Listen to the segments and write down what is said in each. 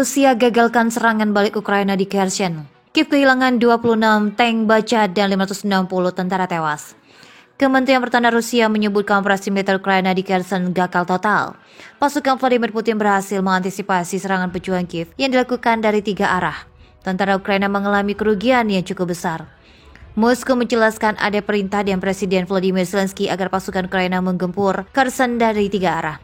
Rusia gagalkan serangan balik Ukraina di Kherson. Kiev kehilangan 26 tank baja dan 560 tentara tewas. Kementerian Pertahanan Rusia menyebutkan operasi militer Ukraina di Kherson gagal total. Pasukan Vladimir Putin berhasil mengantisipasi serangan pejuang Kiev yang dilakukan dari 3 arah. Tentara Ukraina mengalami kerugian yang cukup besar. Moskow menjelaskan ada perintah dari Presiden Volodymyr Zelensky agar pasukan Ukraina menggempur Kherson dari 3 arah.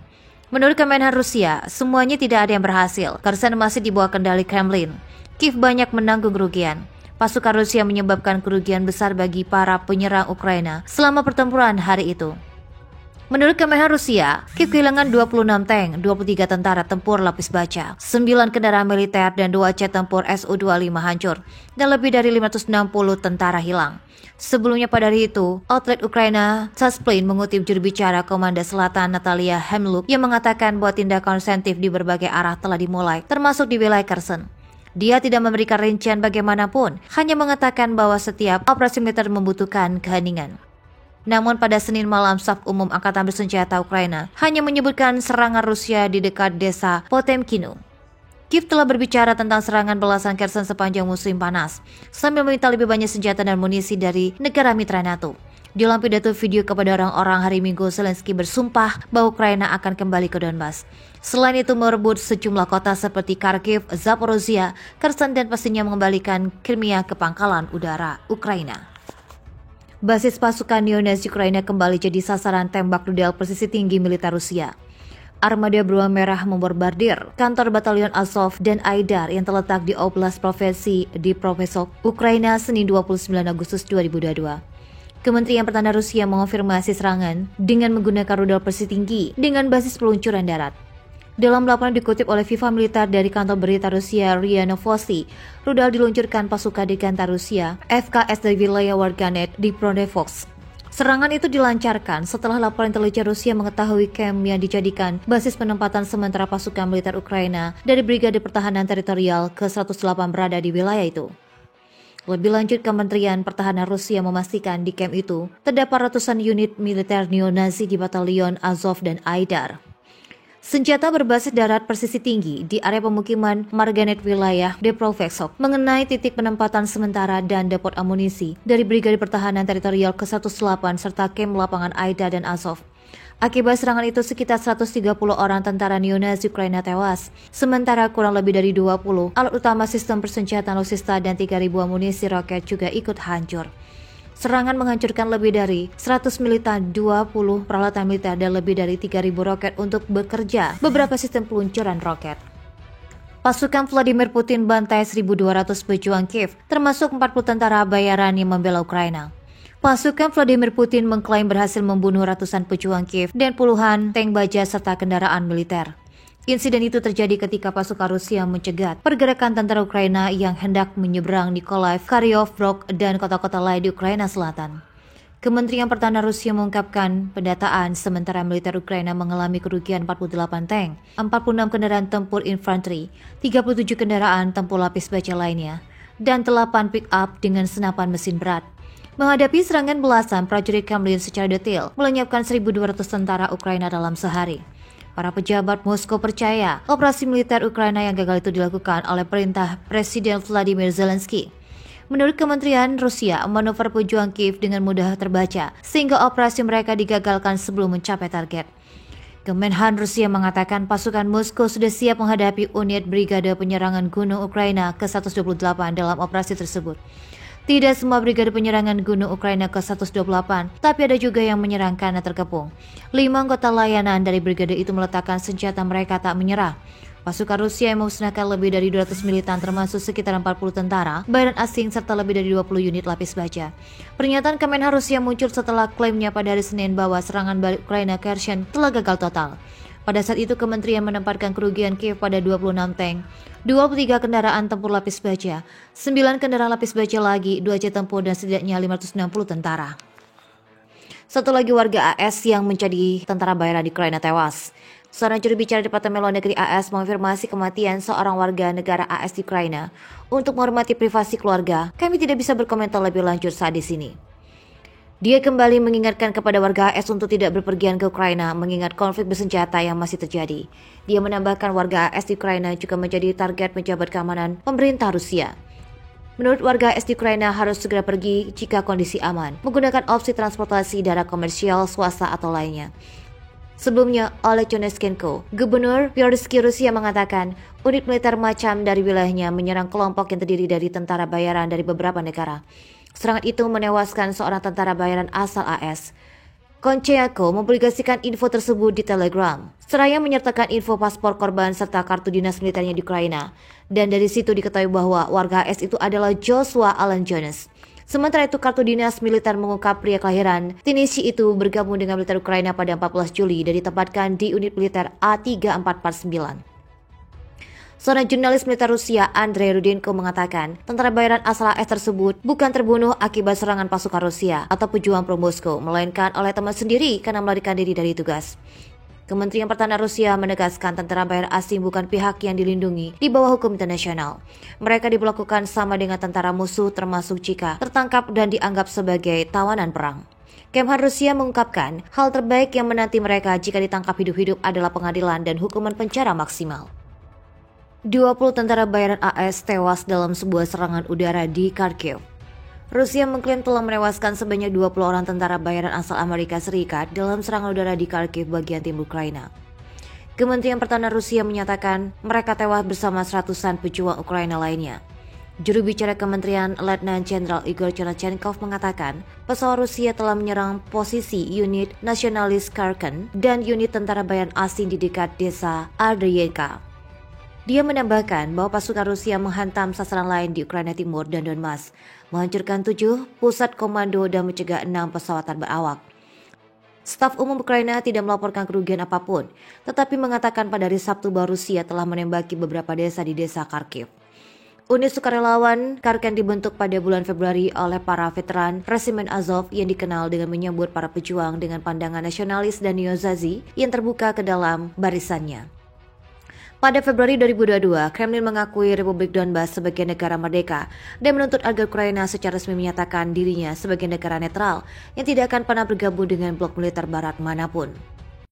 Menurut Kemenhan Rusia, semuanya tidak ada yang berhasil. Kherson masih di bawah kendali Kremlin. Kiev banyak menanggung kerugian. Pasukan Rusia menyebabkan kerugian besar bagi para penyerang Ukraina selama pertempuran hari itu. Menurut Kemenhan Rusia, Kiev kehilangan 26 tank, 23 tentara tempur lapis baja, 9 kendaraan militer dan 2 jet tempur Su-25 hancur, dan lebih dari 560 tentara hilang. Sebelumnya pada hari itu, outlet Ukraina Tasplin mengutip juru bicara Komando Selatan Natalia Hemluk yang mengatakan bahwa tindakan ofensif di berbagai arah telah dimulai, termasuk di wilayah Kherson. Dia tidak memberikan rincian bagaimanapun, hanya mengatakan bahwa setiap operasi militer membutuhkan keheningan. Namun pada Senin malam, Staf Umum Angkatan Bersenjata Ukraina hanya menyebutkan serangan Rusia di dekat desa Potemkino. Kiev telah berbicara tentang serangan belasan Kherson sepanjang musim panas, sambil meminta lebih banyak senjata dan amunisi dari negara mitra NATO. Di dalam pidato video kepada orang-orang hari Minggu, Zelensky bersumpah bahwa Ukraina akan kembali ke Donbas. Selain itu merebut sejumlah kota seperti Kharkiv, Zaporozhia, Kherson dan pastinya mengembalikan Crimea ke pangkalan udara Ukraina. Basis pasukan neonazi Ukraina kembali jadi sasaran tembak rudal presisi tinggi militer Rusia. Armada Beruang Merah membombardir kantor Batalion Azov dan Aidar yang terletak di Oblast Provinsi Dnipropetrovsk, Ukraina, Senin 29 Agustus 2022. Kementerian Pertahanan Rusia mengonfirmasi serangan dengan menggunakan rudal presisi tinggi dengan basis peluncuran darat. Dalam laporan dikutip oleh Viva Militer dari kantor berita Rusia RIA Novosti, rudal diluncurkan pasukan Dirgantara Rusia FKS dari wilayah warganet di Dnipropetrovsk. Serangan itu dilancarkan setelah laporan intelijen Rusia mengetahui kamp yang dijadikan basis penempatan sementara pasukan militer Ukraina dari Brigade Pertahanan Teritorial ke-108 berada di wilayah itu. Lebih lanjut, Kementerian Pertahanan Rusia memastikan di kamp itu terdapat ratusan unit militer neonazi di Batalion Azov dan Aidar. Senjata berbasis darat presisi tinggi di area pemukiman Marganet wilayah Dnipropetrovsk mengenai titik penempatan sementara dan depot amunisi dari Brigade Pertahanan Teritorial ke-108 serta kamp lapangan Aidar dan Azov. Akibat serangan itu sekitar 130 orang tentara neonazi Ukraina tewas, sementara kurang lebih dari 20 alat utama sistem persenjataan alutsista dan 3.000 amunisi roket juga ikut hancur. Serangan menghancurkan lebih dari 100 militan, 20 peralatan militer dan lebih dari 3.000 roket untuk bekerja beberapa sistem peluncuran roket. Pasukan Vladimir Putin bantai 1.200 pejuang Kiev, termasuk 40 tentara bayaran yang membela Ukraina. Pasukan Vladimir Putin mengklaim berhasil membunuh ratusan pejuang Kiev dan puluhan tank baja serta kendaraan militer. Insiden itu terjadi ketika pasukan Rusia mencegat pergerakan tentara Ukraina yang hendak menyeberang Nikolaev, Kharkiv, Bryansk, dan kota-kota lain di Ukraina Selatan. Kementerian Pertahanan Rusia mengungkapkan pendataan sementara militer Ukraina mengalami kerugian 48 tank, 46 kendaraan tempur infanteri, 37 kendaraan tempur lapis baja lainnya, dan 8 pick-up dengan senapan mesin berat. Menghadapi serangan belasan prajurit Kremlin secara detail melenyapkan 1.200 tentara Ukraina dalam sehari. Para pejabat Moskow percaya operasi militer Ukraina yang gagal itu dilakukan oleh perintah Presiden Volodymyr Zelensky. Menurut Kementerian Rusia, manuver pejuang Kiev dengan mudah terbaca sehingga operasi mereka digagalkan sebelum mencapai target. Kemenhan Rusia mengatakan pasukan Moskow sudah siap menghadapi unit Brigade Penyerangan Gunung Ukraina ke-128 dalam operasi tersebut. Tidak semua Brigade Penyerangan Gunung Ukraina ke-128, tapi ada juga yang menyerang karena terkepung. 5 anggota layanan dari brigade itu meletakkan senjata mereka tak menyerah. Pasukan Rusia yang memusnahkan lebih dari 200 militan termasuk sekitar 40 tentara, bayaran asing serta lebih dari 20 unit lapis baja. Pernyataan Kemenhan Rusia muncul setelah klaimnya pada hari Senin bahwa serangan balik Ukraina Kherson telah gagal total. Pada saat itu kementerian menempatkan kerugian Kiev pada 26 tank, 23 kendaraan tempur lapis baja, 9 kendaraan lapis baja lagi, 2 jet tempur dan setidaknya 560 tentara. Satu lagi warga AS yang menjadi tentara bayaran di Ukraina tewas. Seorang juru bicara Departemen Luar Negeri AS mengonfirmasi kematian seorang warga negara AS di Ukraina. Untuk menghormati privasi keluarga, kami tidak bisa berkomentar lebih lanjut saat di sini. Dia kembali mengingatkan kepada warga AS untuk tidak berpergian ke Ukraina mengingat konflik bersenjata yang masih terjadi. Dia menambahkan warga AS di Ukraina juga menjadi target pejabat keamanan pemerintah Rusia. Menurut warga AS di Ukraina harus segera pergi jika kondisi aman, menggunakan opsi transportasi darat komersial, swasta atau lainnya. Sebelumnya, Oleg Choneskenko, Gubernur Vyacheslav Rusia mengatakan unit militer macam dari wilayahnya menyerang kelompok yang terdiri dari tentara bayaran dari beberapa negara. Serangan itu menewaskan seorang tentara bayaran asal AS. Koncheyako mempublikasikan info tersebut di Telegram, seraya menyertakan info paspor korban serta kartu dinas militernya di Ukraina. Dan dari situ diketahui bahwa warga AS itu adalah Joshua Alan Jones. Sementara itu kartu dinas militer mengungkap pria kelahiran Tennessee itu bergabung dengan militer Ukraina pada 14 Juli dan ditempatkan di unit militer A3449. Seorang jurnalis militer Rusia, Andrei Rudenko mengatakan, tentara bayaran asal AS tersebut bukan terbunuh akibat serangan pasukan Rusia atau pejuang pro-Moskow, melainkan oleh teman sendiri karena melarikan diri dari tugas. Kementerian Pertahanan Rusia menegaskan tentara bayaran asing bukan pihak yang dilindungi di bawah hukum internasional. Mereka diperlakukan sama dengan tentara musuh termasuk jika tertangkap dan dianggap sebagai tawanan perang. Kemhan Rusia mengungkapkan hal terbaik yang menanti mereka jika ditangkap hidup-hidup adalah pengadilan dan hukuman penjara maksimal. 20 tentara bayaran AS tewas dalam sebuah serangan udara di Kharkiv. Rusia mengklaim telah menewaskan sebanyak 20 orang tentara bayaran asal Amerika Serikat dalam serangan udara di Kharkiv bagian timur Ukraina. Kementerian Pertahanan Rusia menyatakan mereka tewas bersama seratusan pejuang Ukraina lainnya. Juru bicara kementerian Letnan Jenderal Igor Chernyachenkov mengatakan pesawat Rusia telah menyerang posisi unit nasionalis Kherson dan unit tentara bayaran asing di dekat desa Ardeyevka. Dia menambahkan bahwa pasukan Rusia menghantam sasaran lain di Ukraina Timur dan Donbas, menghancurkan 7 pusat komando dan mencegah 6 pesawat tanpa awak. Staf umum Ukraina tidak melaporkan kerugian apapun, tetapi mengatakan pada hari Sabtu bahwa Rusia telah menembaki beberapa desa di desa Kharkiv. Unit sukarelawan Kherson dibentuk pada bulan Februari oleh para veteran Resimen Azov yang dikenal dengan menyambut para pejuang dengan pandangan nasionalis dan neo-Nazi yang terbuka ke dalam barisannya. Pada Februari 2022, Kremlin mengakui Republik Donbas sebagai negara merdeka dan menuntut agar Ukraina secara resmi menyatakan dirinya sebagai negara netral yang tidak akan pernah bergabung dengan blok militer barat manapun.